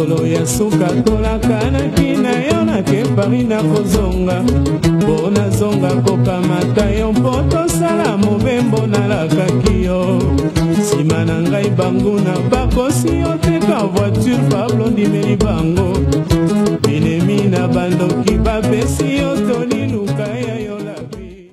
mokolo ya suka tolakanaki na yo nake Paris na kozonga mpo nazonga kokamata yo mpo tosala mobembo nalakaki yo nsima na ngai banguna bakosi yo teka voiture Pablo ndimeli bango binemi na bandoki bapesi yo toliluka ya yo la vie.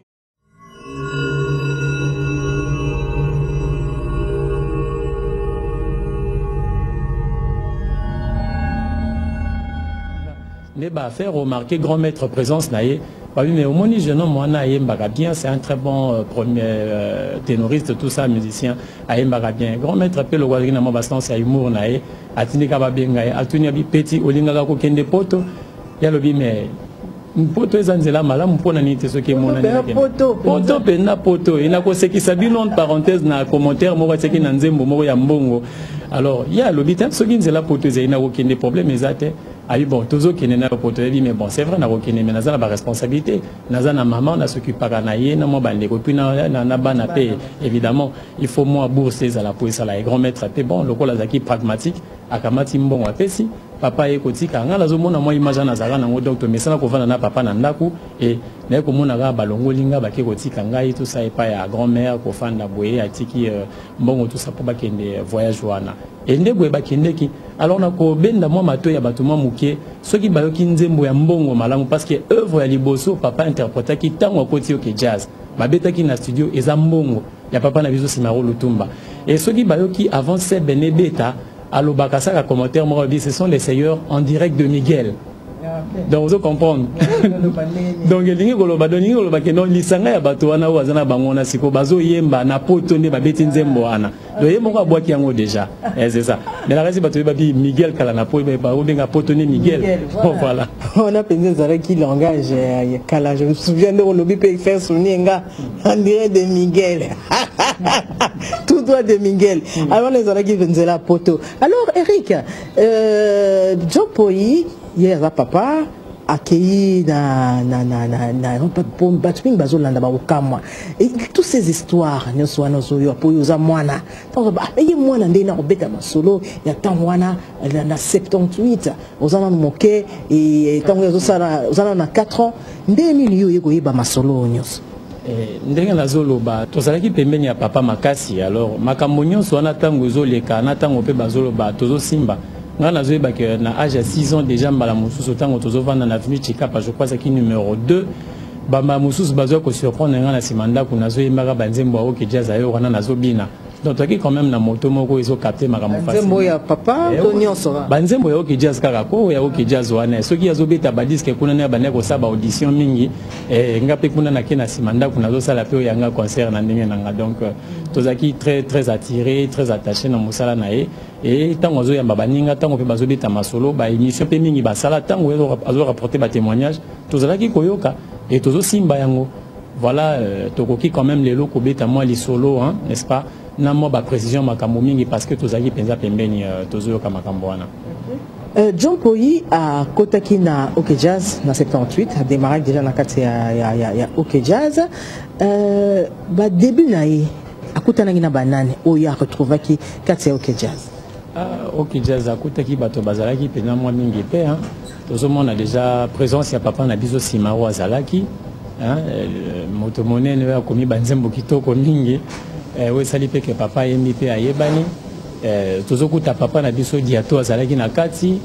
Ne ba faire remarquer grand maître présence naïe. Oui, mais au moins jeune homme Ayembaga bien, c'est un très bon premier ténoriste, tout ça, musicien. Ayembaga bien. Grand maître pe le Guadrina Mobastan, c'est humour naïe. Atinika Babenga, Atuniabi Petit, Olinga Kokende Poto. Yalobi mais poto ezanzela malamu mpona nini te soki mona poto pena poto ina ko seki sabi non parenthèse na commentaire mo seki na nzembo mo ya mbongo. Alors il y a lobi tan soki nzela poto ezina ko kende problème ezate ayi bon tozo kende na poto ebi mais bon c'est vrai na ko kende mais nazana ba responsabilité nazana maman na s'occupe na ye na mo bande ko puis na bana pe évidemment il faut moi bourser za la pour ça la grand maître pe bon lokola zaki pragmatique akamati mbongo apesi papa ekotika nga lazomona moi image na zaka nango docteur mesana kovana na papa na ndaku et na komona ga balongolinga bake kotika ngai tout ça epa ya grand-mère kofanda boye atiki mbongo tout ça pour bakende voyage wana et ndebwe bakendeki alors na ko benda moi mato ya batuma muke soki bayoki nzembo ya mbongo malamu parce que œuvre ya liboso papa interpréta ki tango koti oke jazz babetaki na studio eza mbongo ya papa na biso Simaro Lutumba et soki bayoki avant c'est Benebeta. Alors, Bakasaka commentaire, moi, ce sont les seigneurs en direct de Miguel. Donc, vous comprenez. Donc, il déjà. C'est ça. Mais la reste, Miguel Kalanapo, Miguel. Voilà. On a pensé qui langage Kala. Je me souviens de lobby pour faire souvenir en direct de Miguel. Tout droit de Miguel. Alors, les gens qui viennent la poto. Alors, Eric, John Poyi, hier, papa, accueilli pour Batwing Bazolanda Baoukamwa. Et toutes ces histoires, nous sommes nos pour nous moana. Et moi, on a bêta solo, il y a tant moana, na 78, aux en moqué, et tant aux en 4 ans, 2 millions de ma solo news. Ndenge nazoloba tozalaki pembeni ya papa makasi alors makambo nyonso wana tango ezoleka na tango pe bazoloba tozosimba nga nazoyeba ke na âge ya 6 ans déjà mbala mosusu tango tozovanda na avenue Chikapa je crois c'est numéro 2 bamba mosusu bazoya ko surprendre nga na simanda ku nazoyembaka banzembo ya oke jazz ayo wana nazobina donc toki quand même na moto moko ezo capter makambo facile banzembo ya papa to nyonso banzembo ya oke jazz kaka ko ya oke jazz wana soki azobeta ba disque kuna na bana ko saba audition mingi nga pe kuna na kena simanda kuna zo sala pe yanga concert na ndenge nanga donc tozaki très attiré très attaché na musala na et tango zo yamba baninga tango pe bazobeta masolo ba émission pe mingi ba sala tango azo rapporter ba témoignage tozalaki koyoka et tozo simba yango voilà tokoki quand même les locaux beta moi les solo hein n'est-ce pas na mo ba précision makambo mingi parce que tozaki penza pembeni tozoyoka makambo wana. John Poyi a kotaki na OK Jazz na 78 a démarré déjà na kati ya OK Jazz ba début na ye akutana na banane oyo a retrouvaki kati ya OK Jazz. OK Jazz akutaki bato bazalaki pena moi mingi pe hein tozomona déjà présence ya papa na biso Simaro azalaki hein moto monene ya komi banzembo kitoko mingi we sali pe ke papa yembi pe ayebani tozokuta papa na biso diato azalaki na kati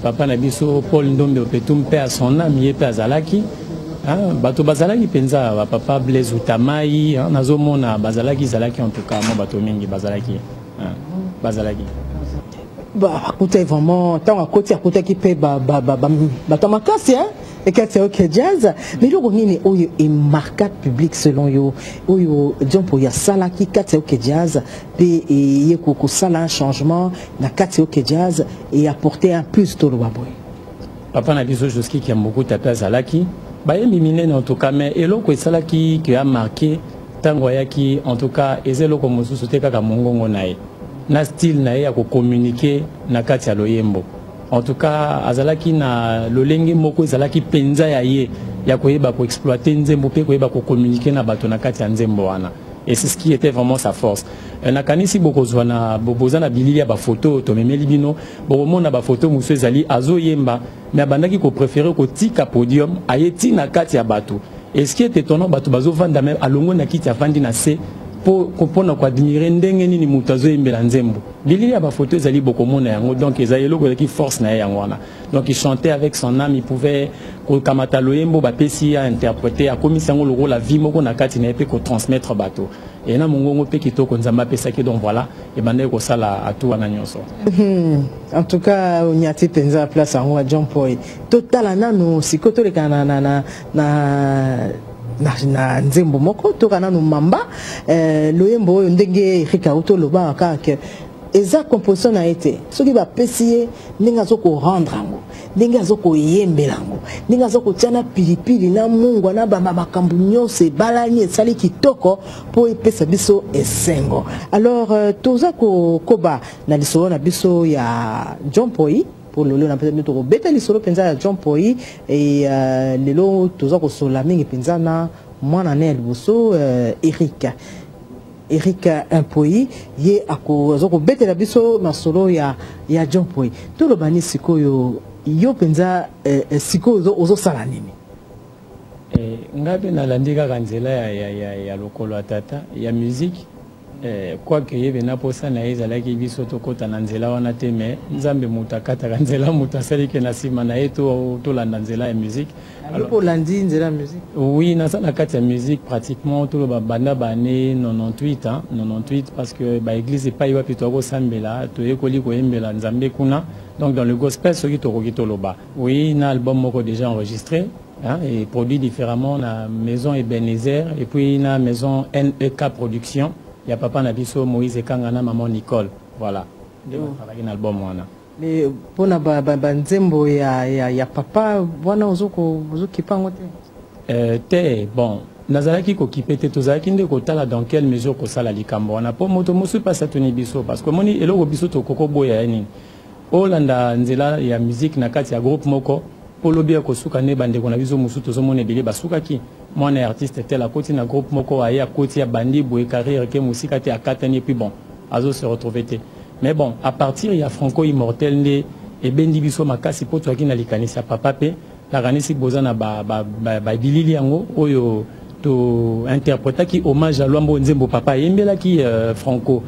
papa na biso Paul Ndombe Opetum pe à son âme ye pe azalaki hein bato bazalaki penza papa Blaise Utamai hein nazomona bazalaki zalaki en tout cas mo bato mingi bazalaki hein bazalaki bah écoutez vraiment tant à côté qui paie batamakasi hein et quand c'est OK Jazz mais le nini oyo est marquant public selon yo oyo John Poyi sala ki quand c'est OK Jazz pe et ko sala un changement na quand c'est OK Jazz et apporter un plus to lobaboy papa na biso joski qui a beaucoup tapé zalaki ba yemimine en tout cas mais eloko sala qui a marqué tango yaki en tout cas ezelo ko mosusu te kaka mongongo nae na style na ya ko communiquer na kati ya loyembo en tout cas azalaki na lolenge moko azalaki penza ya ye ya koyeba ko exploiter nzembo pe koyeba ko communiquer na bato na kati ya nzembo wana Et c'est ce qui était vraiment sa force. Nakanisi bokozwana bobozana bilili ya ba photo to memeli bino bomona ba photo muso ezali azo yemba mais abandaki ko préférer ko tika podium ayeti na kati ya bato. Et ce qui est étonnant bato bazo vanda même alongo na kiti afandi na se pour comprendre quoi admirer ndenge nini mutazo yembela nzembo. Bilili ya ba photo ezali bokomona yango donc ezali loko ki force na yango wana. Donc il chantait avec son âme, il pouvait ko kamata loyembo ba pesi à interpréter a commis sango le rôle la vie moko na kati na pe ko transmettre bato. Et na mongongo pe kitoko nzamba pesa ki donc voilà et bande ko sala à tout ana nyonso. En tout cas on y a penza place en John Paul. Total nanu sikoto le kana na nzembo moko to kana no mamba loyembo oyo ndenge Erika Utoloba kaka eza composition na été soki ba pesier ndenge azoko rendre ngo ndenge azoko yembela ngo ndenge azoko tiana pilipili na mungwa na bamba makambu nyose balani esali kitoko po epesa biso esengo. Alors toza ko koba na lisolo na biso ya John Poi pour lolo na peut-être to beta lisolo penza ya John Poi et lelo toza ko sola mingi penza na mwana ne liboso Erika Impoi ye ako bete la biso masolo ya John Poi to lo bani sikoyo yo penza sikoyo ozo sala nini ngabe na landika kanzela ya lokolo atata ya musique quoi que yebe na posa na ezala ki biso to kota na nzela wana te mais nzambe mutakata kanzela mutasali ke na sima na eto to la nzela ya musique. Alors pour lundi nzela musique oui na sana kati ya musique pratiquement tout le banda bané 98 hein 98 parce que ba église pas iwa pito ko sambela to ekoli ko embela nzambe kuna donc dans le gospel ce qui to ko loba oui na album moko déjà enregistré hein, et produit différemment na maison Ebenezer et puis na maison NEK production. Il y a papa Nabiso Moïse Kangana maman Nicole voilà de travailler un album wana mais pour na banzembo ya papa wana ozoko kipango te bon nazalaki ko kipete tozalaki nde ko tala dans quelle mesure ko sala likambo wana po moto mosu pas satuni biso parce que moni eloko biso to koko boya nini olanda nzela ya musique na kati ya groupe moko polo bia ko suka ne bande ko na biso musu to somone bele basuka ki mwana artiste tel à côté na groupe moko aya côté ya bandi boye carrière ke musika te akatani puis bon azo se retrouver te mais bon à partir ya Franco Immortel ne e bendi biso makasi po to akina likanisa papa pe la kanisi bozana ba bilili yango oyo to interpréter ki hommage à Luambo Nzembo papa yembela ki Franco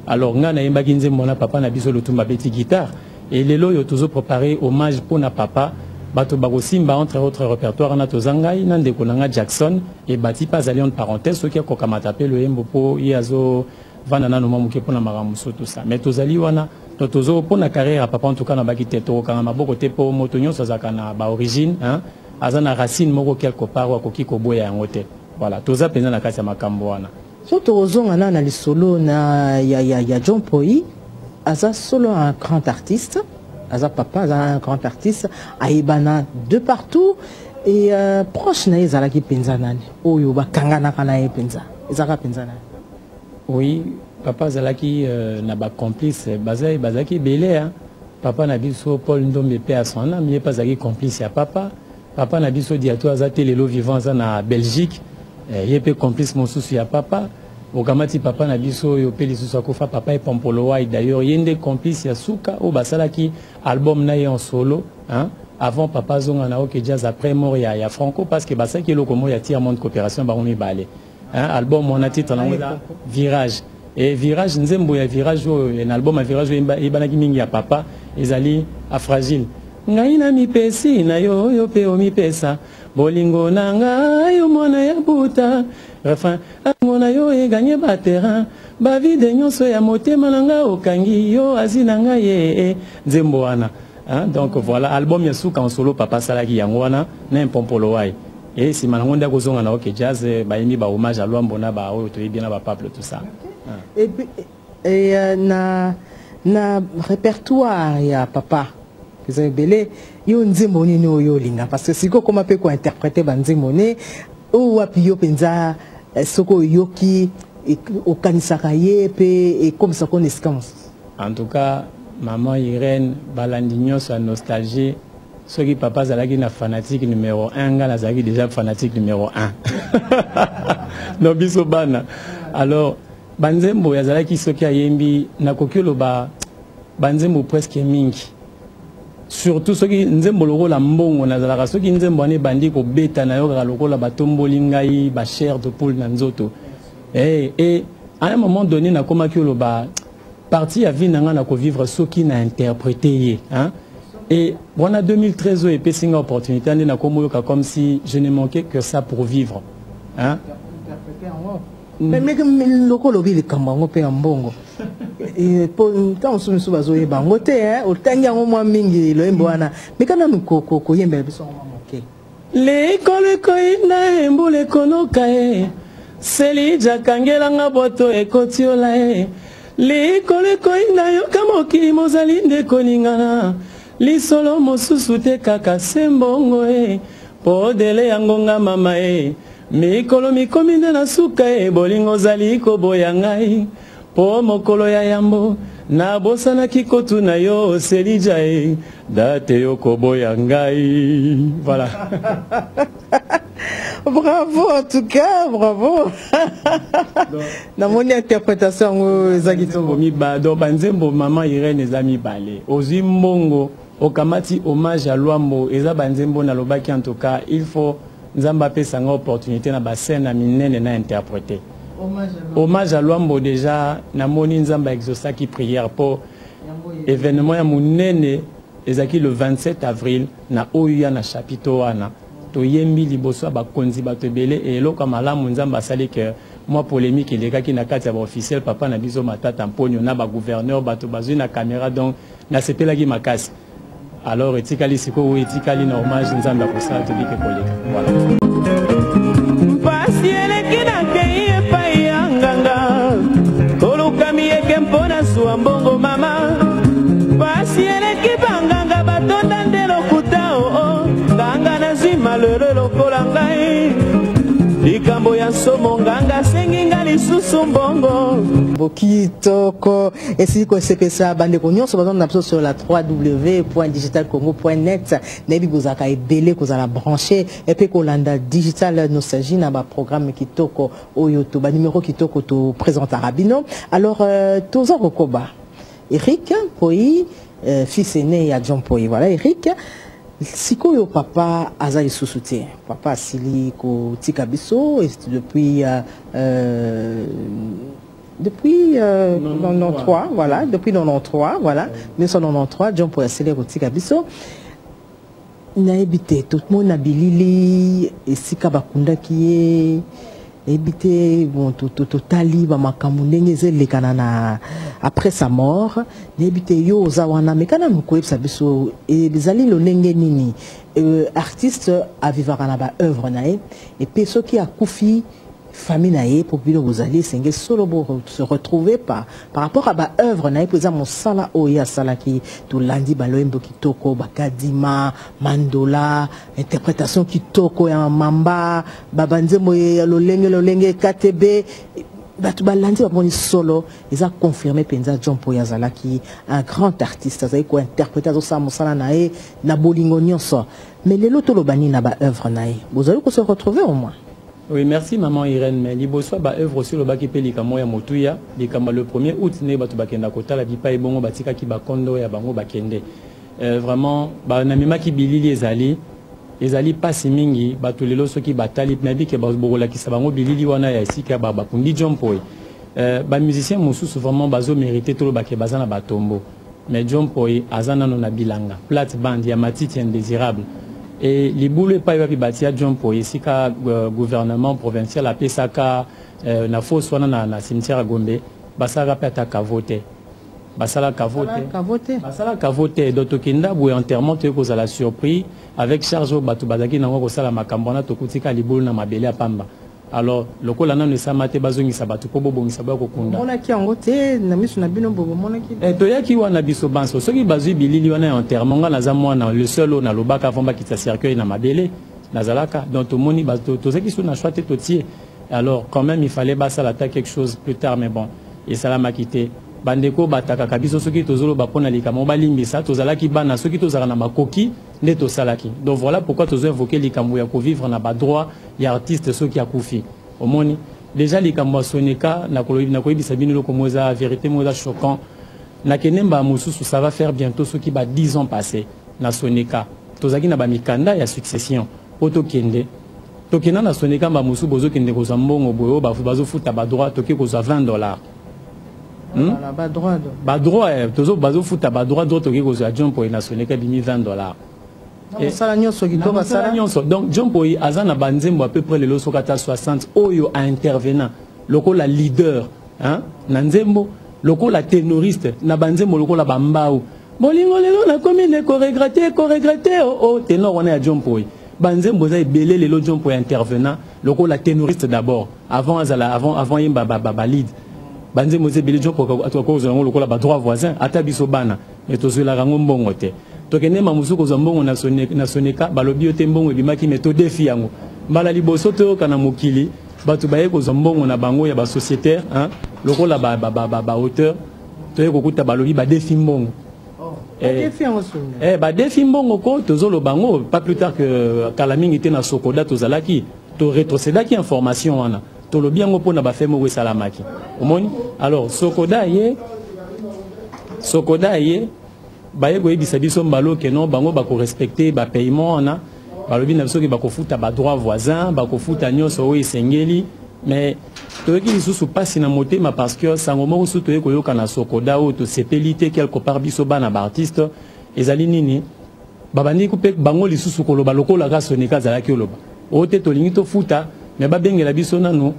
alors ngana yembaki Nzembo na papa na biso lutumba beti guitare et lelo yo tozo préparer hommage pour na papa bato bakosimba entre autres répertoire na tozangai na ndeko nanga Jackson et bati pas alliant parenthèse soki akokamata pe le yembo po yazo vana na no mamuke pona maramuso tout ça mais tozali wana to tozo pona carrière à papa en tout cas na baki teto kanga maboko te po moto nyonso zakana ba origine hein azana racine moko quelque part wa koki ko boya yango te voilà toza penza na kati ya makambo wana so tozonga na lisolo na ya John Poi aza solo un grand artiste aza papa aza un grand artiste aibana de partout et proche na ezala ki penza nani oyo bakangana kana e penza ezaka penza nani. Oui papa zalaki na ba complice bazaki belé hein papa na biso Paul Ndombe pe à son âme il pas zaki complice ya papa na biso diato aza telelo vivant za na Belgique yepe complice mosusu ya papa okamati papa na biso yo peli susu akofa papa et Pompolo Wai d'ailleurs yende complice ya suka o basalaki album na ye en solo hein avant papa zonga na OK jazz après mort ya Franco parce que basaki loko mo ya tiers monde coopération ba on balé hein album on a titre na virage et virage nzembo ya virage un album à virage ebanaki mingi ya papa ezali a fragile ngai na mipesi na yo pe o mipesa bolingo nanga yo mwana ya buta refrain ngona yo e gagné ba terrain ba vide nyonso ya motema nanga okangi yo azina ngai ye nzembo wana hein donc voilà album ya suka en solo papa salaki yango wana na Pompolo Wai et si manangonda kozonga na OK jazz ba yimi ba hommage à Luambo na ba oyo to bien na ba peuple tout ça et puis na répertoire ya papa Belé yo nzembo nini oyo linga parce que siko koma pe ko interpréter ba nzembo ne o wapi yo penza soko yoki okanisaka ye pe et comme ça qu'on escampe en tout cas maman Irène balandinyo sa nostalgie ceux qui papa zalaki na fanatique numéro 1 ngala zalaki déjà fanatique numéro 1 non biso bana alors banzembo yazalaki soki ayembi nakoki loba banzembo presque mingi surtout soki nzembo lokola mbongo nazalaka soki nzembo ane bandi ko beta na yo lokola batomboli ngai ba chair de poule na nzoto et à un moment donné nakomaki loba partie à vie nanga na ko vivre soki na interpréter hein. Et bon, en 2013, et puis c'est une opportunité, comme si je ne manquais que ça pour vivre. Hein? Mais le colobi le cambango pe ambongo. Et pour tant on se bazoe bangote hein, au tanga au moins mingi le mbwana. Mais quand nous ko yembe biso manqué. Les kole koina mbule kono kae. Seli jakangela ngaboto e kotiola e. Les kole koina yo kamoki mozali nde koningana. Li solo mosusu te kaka sembongo e po dele yangonga mama e mikolo mikomi nde na suka e bolingo zali koboya ngai po mokolo ya yambo nabosanaki kotuna yo selija e date yo koboya ngai. Voilà. Bravo en tout cas, bravo. Dans mon interprétation ezagito mi ba do banzembo mama Irène ezami balé ozimbongo okamati hommage à Luambo eza banzembo na lobaki en tout cas il faut nzamba pesa nga opportunité na bassin na minene na interpréter hommage à Luambo déjà na moni nzamba exaucaki prière pour événement ya munene ezaki le 27 avril na oya na chapiteau wana to yembi liboso ba konzi bato belé et eloko malamu nzamba sali que moi polémique elekaki na kati ya ba officiel papa na biso matata mponyo na ba gouverneur bato bazui na caméra donc na sepelaki makasi. Alors, etikali siko etikali na hommage nzamba pour ça te dit que koleka. Voilà. Pasi elekina kei pa yanganga. Kolukami ekempona suambongo mama. Pasi eleki banganga batonda ndelo kutao. Nganga nazima lele lokola ngai. Likambo ya somo nganga senginga lisusu mbongo. Bokitoko esiko sepesa bande ko nyonso bazon na sur la www.digitalcongo.net nebi bozaka ebele kozala branché et puis kolanda digital nostalgie na ba programme kitoko oyo to ba numéro kitoko to présente Arabino. Alors toza kokoba Eric Poi fils aîné à John Poi. Voilà Eric sikoyo papa azali sousouté papa asili ko tikabiso depuis 93 voilà depuis 93 voilà 1993 John Poi asili ko tikabiso na ebité tout le monde na bilili esika bakunda kiye ebité bon totali ba makambo ndenge zelekana na après sa mort nebité yo ozawana mekana mukoyebisa biso bizali lo ndenge nini artiste a vivre na ba œuvre nae et puis ceux qui a kufi famille nae pour bilo bozali senge solo bo se retrouver par rapport à ba œuvre nae pour mon sala oya sala ki to landi baloembo kitoko bakadima mandola interprétation kitoko ya mamba babanzemo ya lolenge KTB batu balandi ba solo ils a confirmé penza John Poi azalaki un grand artiste azali ko interpréter zo sa mosala nae na bolingo nyonso mais lelo to lobani na ba œuvre nae bozali ko se retrouver au moins. Oui, merci maman Irène. Mais liboso ba œuvre aussi le baki pe likamo ya motuya, likama le 1er août ne batu bakenda kota la bipa e bongo batika ki bakondo ya bango bakende. Vraiment ba na mema ki bilili ezali pasi mingi batu lelo soki batali na bike ba bokola ki sabango bilili wana ya sika ba kundi John Poi. Ba musicien mosusu vraiment bazo mériter tout le baki bazana batombo. Mais John Poi azana no na bilanga. Plate band ya matiti indésirable. Et les boules pas y bâtir John Poi ici ka gouvernement provincial a pesaka na fosse wana na cimetière Gombe basala peta kavote basala kavote dotokinda bu enterrement te ko la surprise avec charge batu bazaki na ko sala makambona to kutika libulu na mabele ya pamba. Alors lokola na ne samate bazongi sabatu po bobongisa ba ko kunda mona ki ngote na misu na bino bobo mona ki to yaki wana biso banso soki bazui bilili wana enterrement nga naza mwana le seul na lobaka vomba ki ta cercueil na mabele nazalaka donc to moni bato to zaki sou na choite to tie. Alors quand même il fallait basa la quelque chose plus tard mais bon et ça l'a quitté bandeko bataka kabiso soki tozolo bapona likamo balimbisa tozalaki bana soki tozala na makoki nde to salaki. Donc voilà pourquoi tozo invoquer likambo ya ko vivre na ba droit ya artiste soki akufi omoni déjà les kamwa soneka na kolobi sabine lo comme ça vérité moza choquant na kenemba mususu ça va faire bientôt ce qui va 10 ans passé na soneka tozaki na ba mikanda ya succession oto kende tokena na soneka ba mususu bozo kende ko zambongo boyo bazo futa ba droit toke ko za $20 ba droit tozo bazo futa ba droit d'autres toke ko za John Poy na soneka bimi $20 donc John Poy azana banzembo à peu près le loso kata 60 oyo a intervenant loko la leader hein na nzembo loko la ténoriste na banzembo loko la bambao bolingo lelo na commune ko regretter oh ténor on est à John Poy banzembo za belé lelo John Poy intervenant loko la ténoriste d'abord avant yemba lead banzembo za belé John Poy atoko zo loko la ba droit voisin ata biso bana et to la rango mbongo te tokene mamusuko za mbongo na soneka balobi ote mbongo ebimaki meto défi yango mbala liboso to kana mokili batu baye ko za mbongo na bango ya ba sociétaire hein lokola ba hauteur to ye kokuta balobi ba défi mbongo ba défi mbongo ko tozolo bango pas plus tard que kalamingi était na sokoda tozalaki to rétrocédaki information wana to lobi yango pona ba femo we salamaki omoni alors sokoda ye baye ko yebisa biso mbalo ke non bango bako respecter ba paiement na balobi na biso ke bako futa ba droit voisin bako futa nyonso o esengeli mais toyeki lisusu pasi na motema parce que sango moko su toye koyoka na sokoda o to sepelité quelque part biso bana ba artiste ezali nini babandi ko pe bango lisusu koloba lokola ka soneka zalaki oloba o te tolingi to futa mais babengela biso nanu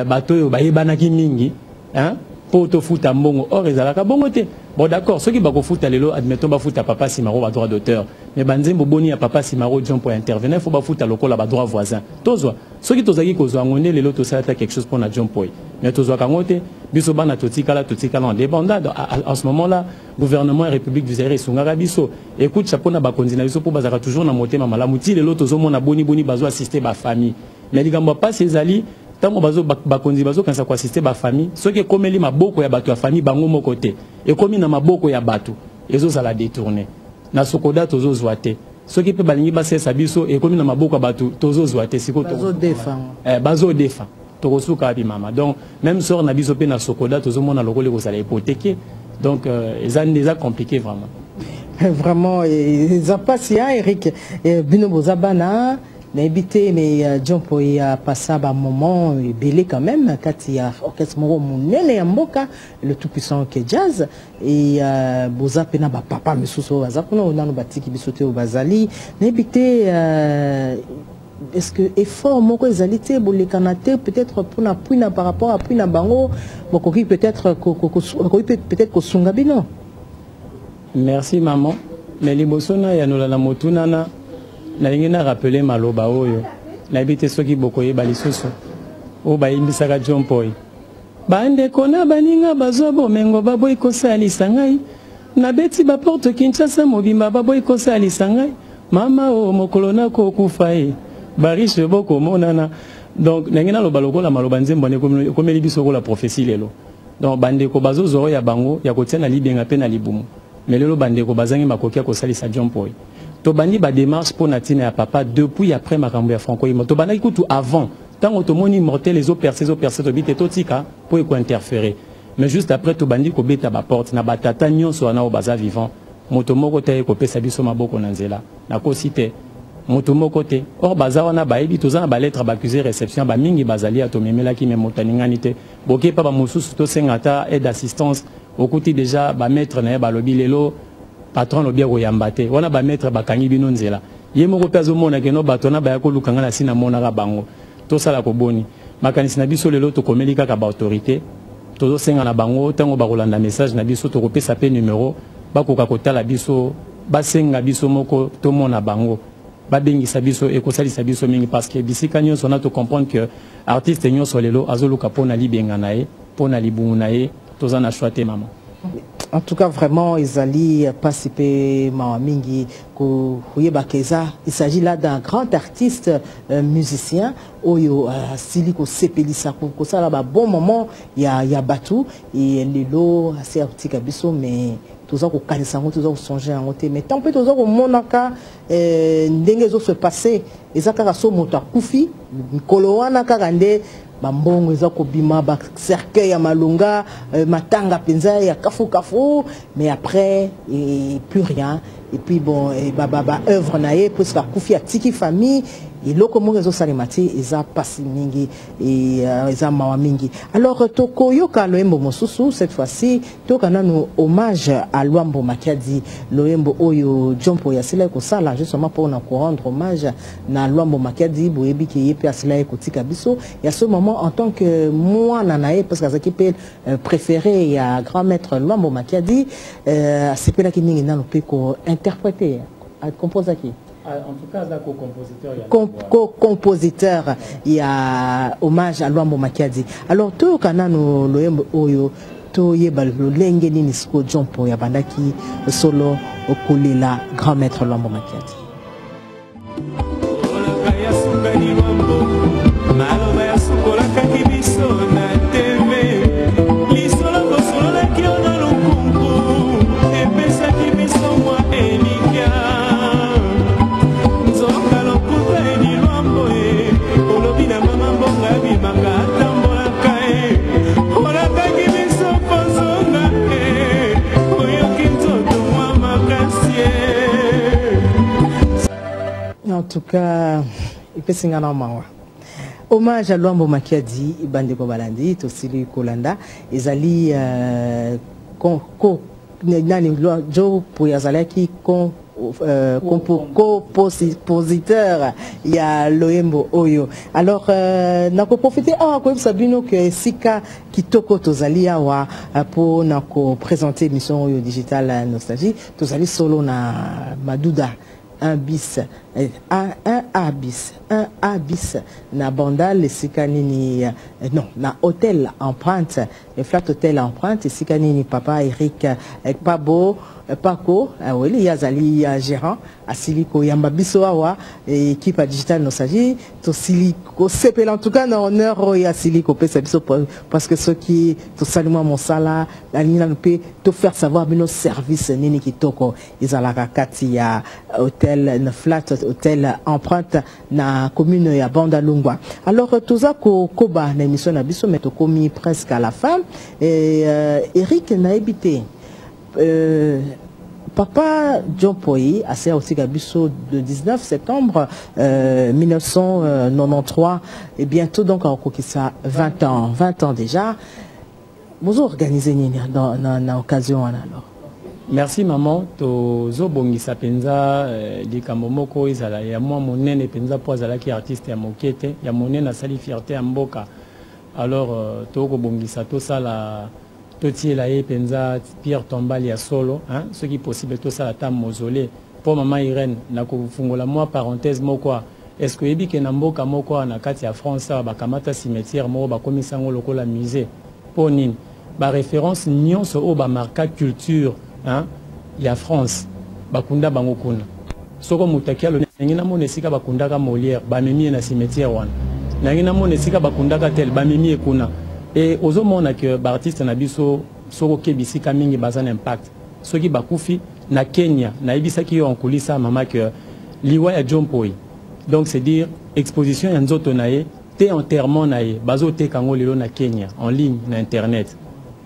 bato yo bayebanaki mingi hein pour te foutre mbongo or ezalaka bongo te bon d'accord ceux qui bako foutre lelo admettons ba foutre papa Simaro ba droit d'auteur mais banzembo boni ya papa Simaro John pour intervenir faut ba foutre lokola ba droit voisin tozwa ceux qui tozaki kozwa ngone lelo to ça quelque chose pour na John Poy mais tozwa kangote biso bana totikala en débandade en ce moment là gouvernement et république du Zaïre sungaka biso écoute chapona ba konzina biso pour bazaka toujours na motema malamu ti lelo tozomona boni bazo assister ba famille mais likambo pas ces ali tango bakonzi bazo kanisa ko assister ba famille soki komeli maboko ya bato ya famille bango moko te e komi na maboko ya bato ezo sala détourner na sokoda tozo zwate soki pe balingi basesa biso e komi na maboko ya bato tozo zwate siko to bazo défend to kosuka bi mama donc même sort na biso pe na sokoda tozo mona lokole ko sala hypothéquer donc déjà compliqué vraiment ça passe ya Eric bino bozabana n'habité mais John Poy a passé un moment belé quand même quand il y a orchestre moro munene mboka le tout puissant que jazz et boza pena ba papa misuso bazakuna onano batiki bisote au bazali n'habité est-ce que effort moko ezalité bo les kanaté peut-être pour na puina par rapport à puina bango bokoki peut-être ko sungabino. Merci maman mais libosona ya nolala motunana nalingi na rappeler maloba oyo na bité soki bokoye balisusu o bayimbisaka John Poy bande kona baninga bazobo mengo baboy kosalisa ngai na beti ba porte Kinshasa mobimba baboy kosalisa ngai mama o mokolo na ko kufaye barishe boko monana donc nalingi na loba lokola maloba nzembo ne komeli biso ko la prophétie lelo donc bande ko bazozo ya bango ya kotiana libenga pe na libumu mais lelo bande ko bazangi makokia kosalisa John Poy tobandi ba démarche pour natine à papa depuis après makambo ya franco imo tobandi kutu avant tant automoni mortel les autres percées tobite totika pour ko interférer mais juste après tobandi ko beta ba porte na batata nyonso na obaza vivant moto moko te ko pesa biso maboko na nzela na ko cité moto moko te or baza wana ba yebi tozana ba lettre ba accuser réception ba mingi bazali atomemela ki me motaningani te boke pa ba mususu to sengata aide d'assistance okuti déjà ba maître na ba lobi lelo patron lo bien koyambate wana ba maître bakangi bino nzela ye moko pe azomona ke no batona ba yako lukanga na sina mona ka bango to sala ko boni makanisi na biso lelo to komeli kaka ba autorité to senga na bango tango ba kolanda message na biso to kopesa pe numéro ba koka kotala biso ba senga biso moko to mona bango ba bengisa biso e kosalisa biso mingi parce que bisika nyonso na to comprendre que artiste nyonso lelo azoluka pona libenga na ye pona libungu na ye tozana choite maman. En tout cas, vraiment, ils allaient participer Mawamingi, il s'agit là d'un grand artiste musicien. Oyo Siliko Sepelisa, ça là, bon moment, il y a Batou et Lilo, assez artistique abisso, mais tout ça, tout ça, songer en côté. Mais tant que tout ça, au Monaka, n'engue se passer, et ça, car so mota Koufi, Koloana, Karande, bambongo eza kobima ba cercueil ya malunga matanga penza ya kafu kafu, mais après et plus rien. Et puis bon œuvre naie parce que kufi a tiki famille et loko mo rezo salimati eza pasi mingi et eza mawa mingi. Alors toko yoka loembo mosusu cette fois-ci toka nanu hommage à Luambo Makiadi, loembo oyo Jompo ya sila ko sala justement pour na rendre hommage na Luambo Makiadi boyebi ki yepe asila ko tika biso et à ce moment en tant que moi nanae parce que zaki pe préféré ya grand maître Luambo Makiadi c'est pe la ki ningi nanu pe ko interpréter composer qui en tout cas, là, co-compositeur, il y a hommage à Luambo Makiadi. Alors, tout le canal, tout le lenge ni nisko Jompo ya bandaki solo okulela grand maître Luambo Makiadi. En tout cas, il peut signer en mawa. Hommage à Luambo Makiadi, Bandeko Balandi, Tosili Kolanda, Ezali Jo Pouyazalaki compositeur, il y a Loembo Oyo. Alors, nako profiter quoi sabino que Sika Kitoko Tozali awa pour nako présenter mission Oyo Digital Nostalgie, Tozali solo na Madouda. Un bis, un A bis na bandal le sikanini non na hôtel empreinte le flat hôtel empreinte sikanini papa Eric Pabo Paco oui yazali gérant asiliko yamba biso awa équipe digital Nostalgie to siliko sepel en tout cas na honneur ya siliko pesa biso parce que ceux qui to saluer mon sala la nina peut te faire savoir nos services nini kitoko izalaka kati ya hôtel na flat hôtel empreinte na commune ya Banda Lungwa. Alors tout ça koba na émission na biso mais to komi presque à la fin et Eric na habité Papa Jompoyi a fait aussi Gabiso de 19 septembre 1993 et bientôt donc en ça 20 ans déjà. Vous organisez dans l'occasion alors. Merci maman, to zobongisa penza likamomoko izala ya moi monene penza po azala ki artiste ya mokete ya monene asali fierté ya mboka. Alors to ko bongisa to sala to tiela ye penza Pierre Tombali ya solo hein ce qui possible to sala ta mausolée pour maman Irène na ko fungola moi parenthèse moko est-ce que yebi ke na mboka moko na kati ya France ba kamata cimetière moko ba komisa ngo lokola musée pour nini ba référence nyonso o ba marka culture hein ya France bakunda bango kuna soko mutakia lo ngina mona sika bakunda ka Molière ba memi na cimetière wana na ngina mona sika bakunda ka tel ba memi kuna et ozomona que ba artiste na biso soko kebisika mingi bazana impact soki bakufi na Kenya na ibisaki yo en coulisse mama que liwa ya Jompoyi donc c'est dire exposition ya nzoto nae te enterrement nae bazo te kango lelo na Kenya en ligne na internet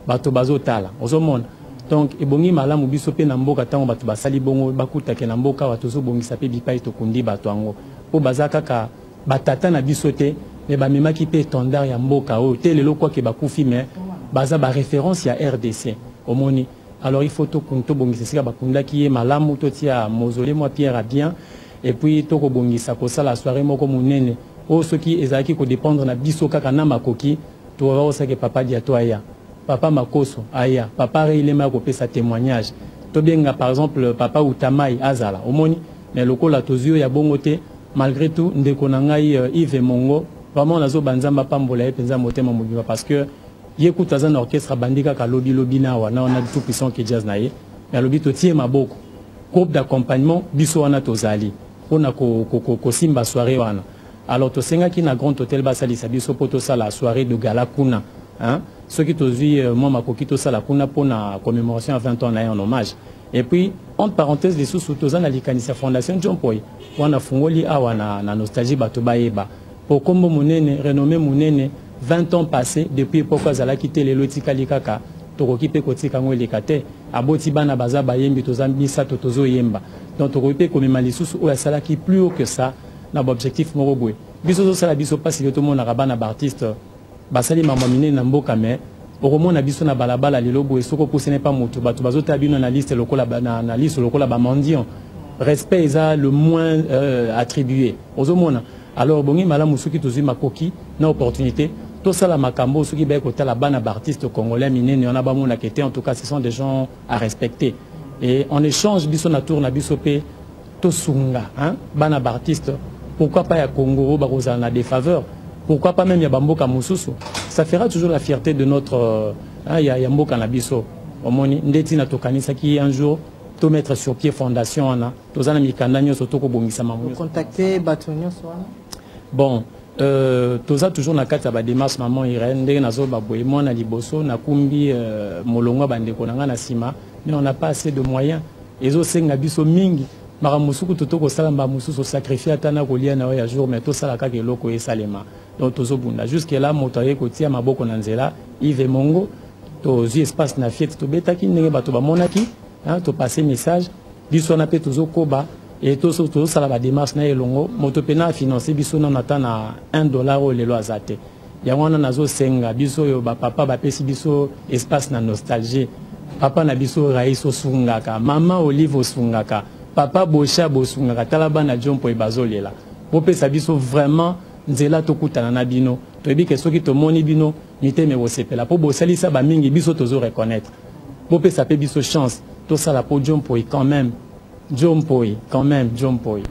bato bazo tala ozomona donc ebongi malamu biso pe na mboka tango bato basali bongo bakuta ke na mboka bato zo bongisa pe bipai to kundi bato ango po bazaka ka batata na biso te mais ba memaki pe tondar ya mboka o te lelo kwa ke bakufi mais baza ba référence ya RDC omoni alors il faut to kunto bongisa sika bakunda ki malamu to tia mausolée moi Pierre a bien et puis to ko bongisa ko sala soirée moko munene o soki ezaki ko dépendre na biso kaka na makoki to va osaka papa dia to aya papa Makoso aya papa Reilema ko pesa témoignage to benga par exemple papa Utamai azala omoni mais lokola tozio ya bongote malgré tout ndeko na ngai Yves Mongo vraiment nazo banzamba pambola e penza motema mobiba parce que yekuta za na orchestre bandika ka lobi na wana on a tout puissant que jazz naie mais lobi to tie maboko groupe d'accompagnement biso wana tozali ona ko simba soirée wana alors to senga ki na grand hôtel basali sabiso poto sala soirée de gala kuna hein ce qui tozui moi makoki to sala kuna pona commémoration à 20 ans na en hommage et puis entre parenthèses les sous tozana likanisa fondation Jompoyi wana fungoli awa na nostalgie bato baeba pour kombo munene renommé munene 20 ans passés depuis pourquoi Zala quitté les lotika likaka tokoki pe kotika ngo lekate aboti bana baza bayembi tozambisa totozo yemba donc tokoki pe komema lisusu oya sala ki plus haut que ça na objectif moko boye biso zo sala biso pas si to mona bana ba artiste basali mama mine na mboka mais okomona biso na balabala lelo boye soko pousse n'est pas moto bato bazota bino na liste lokola na liste lokola ba mendiant respect eza le moins attribué ozomona alors bongi malamu soki tozui makoki na opportunité tout ça la makambo soki ba ko tala bana artiste congolais minene on a ba mona kete en tout cas ce sont des gens à respecter et en échange biso na tour na biso pe to sunga hein bana artiste pourquoi pas ya Congo ba kozala na des faveurs pourquoi pas même ya bamboka mususu ça fera toujours la fierté de notre ya mboka na biso omoni ndeti na tokanisa ki un jour to mettre sur pied fondation ana tozana mikanda nyoso to ko bongisa mamu contacter batonyo soana bon toza toujours na kati ya ba démarche maman Irène ndenge nazo ba boye mona liboso na kumbi molongwa bandeko nanga na sima mais on n'a pas assez de moyens ezo senga biso mingi mara musuku totoko sala mba mususu sacrifier atana kolia na ya jour mais to sala ka keloko esalema donc tozo bunda jusque là moto ye kotia maboko na nzela Yves Mongo to zi espace na fiette to betaki ndenge bato ba monaki hein to passer message biso na pe tozo koba et tout ça la démarche na elongo moto pena financer biso na natana $1 au lelo azate ya wana nazo senga biso yo ba papa ba pesi biso espace na nostalgie papa na biso raiso sungaka mama Olive sungaka papa Bocha bosungaka talaba na Jompo e bazolela bo pesa biso vraiment nzela tokutana na bino toyebi ke soki to moni bino nité me bosepela po bosalisa ba mingi biso tozo reconnaître bo pesa pe biso chance tout ça la po Jompo quand même Jompoi, quand même, Jompoi.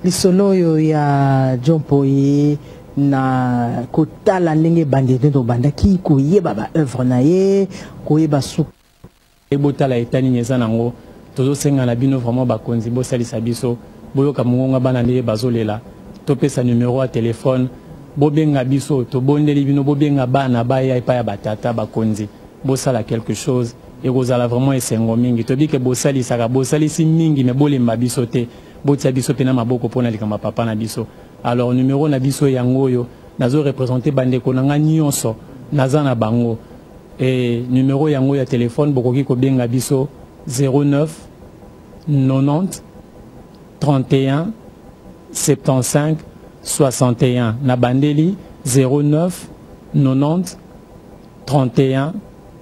Lisolo yo ya Jompoi na kotala ndenge bandete to bandaki koyeba ba œuvre na ye, koyeba su. Ebotala etani nyeza nango, tozo senga na bino vraiment bakonzi bo salisa biso, boyoka mungonga bana ndenge bazolela. Topesa numéro à téléphone, bobenga biso, to bondeli bino bobenga bana baya epa ya batata bakonzi. Bo sala quelque chose. Et vous allez vraiment esengo mingi to bike bosali saka bosali si mingi me bolemba biso te botia biso pena maboko pona likama papa na biso alors numéro na biso yango yo nazo représenter bandeko nanga nyonso naza na bango et numéro yango ya téléphone bokoki ko benga biso 09 90 31 75 61 na bandeli 09 90 31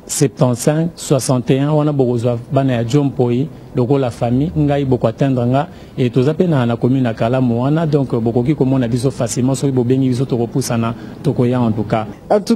75 61 wana bokozwa bana ya Jompoi loko la famille ngai boko atteindre nga et tozape na commune na Kalamu wana donc bokoki komona biso facilement so bobengi biso to repoussana to koya en tout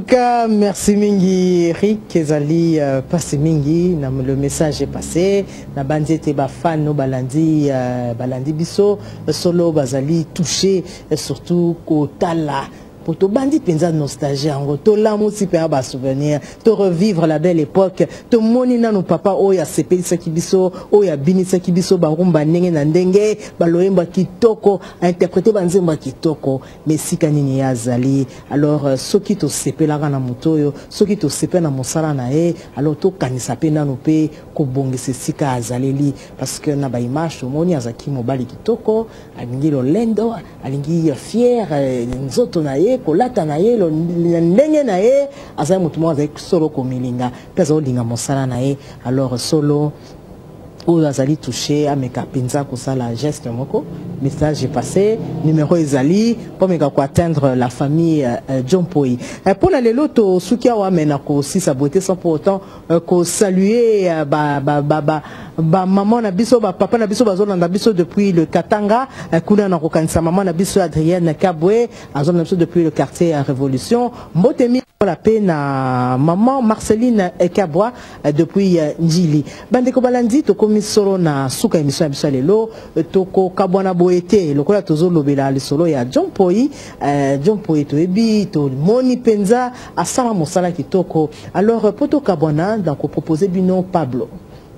cas merci mingi Eric ezali passé mingi na le message est passé na banzete ba fan no balandi balandi biso solo bazali touché surtout ko tala pour te bandit penza nostalgie en to l'amour si pe ba souvenir te revivre la belle époque te monina no papa oya sepeli sakibiso oya bini sakibiso ba rumba ndenge na ndenge ba loyemba kitoko a interpréter banzemba kitoko mais sikanini yazali alors soki to sepela na motoyo soki to sepela na mosala na e alors to kanisa pena no pe ko bongisa sika azaleli parce que na ba image moni azaki mobali kitoko alingi lo lendo alingi fier nzoto na ye kolata na ye ndenge na ye aza mutu mo avec solo komilinga pesa olinga mosala na ye alors solo ou azali touché à meka penza ko sala geste moko message est passé numéro ezali pour meka ko atteindre la famille Jompoi pour la leloto sukia wa mena ko si sa beauté sans pour autant ko saluer ba maman na biso ba papa na biso bazolanda biso depuis le Katanga kuna na ko kanisa maman na biso Adrienne Kabwe azolanda biso depuis le quartier Révolution mbotemi la peine à maman Marceline Kabwa depuis Njili bande ko balandi to komi solo na suka émission ya biso lelo toko kabwana boete lokola tozo lobela le solo ya Jompoi to ebi to moni penza asala mosala kitoko alors poto kabwana donc proposer bino Pablo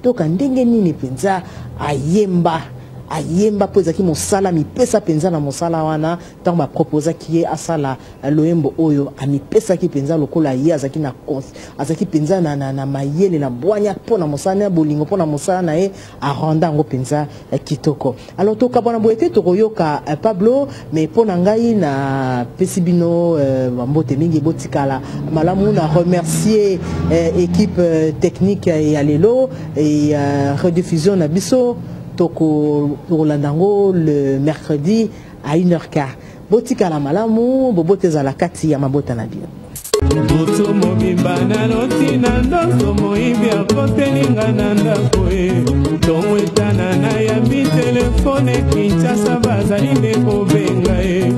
to ka ndenge nini penza ayemba ayemba po ezaki mosala mipesa penza na mosala wana tant ba proposa qui est asala loyembo oyo amipesa ki penza lokola ye azaki na azaki penza na mayele na bwanya po na mosala bolingo po na mosala na ye aranda ngo penza kitoko. Alors to kabana boete to koyoka Pablo mais po na ngai na pesibino mbote mingi botikala malamu na remercier équipe technique ya lelo et rediffusion na biso toko Landango le mercredi à 1h15. Botika la malamu boboteza la kati ya mabota na bio. Boto mobimba na loti na ndoto moibi akotelinga na ndako e tomwetana na yambi telefone Kinshasa bazali nde kobenga e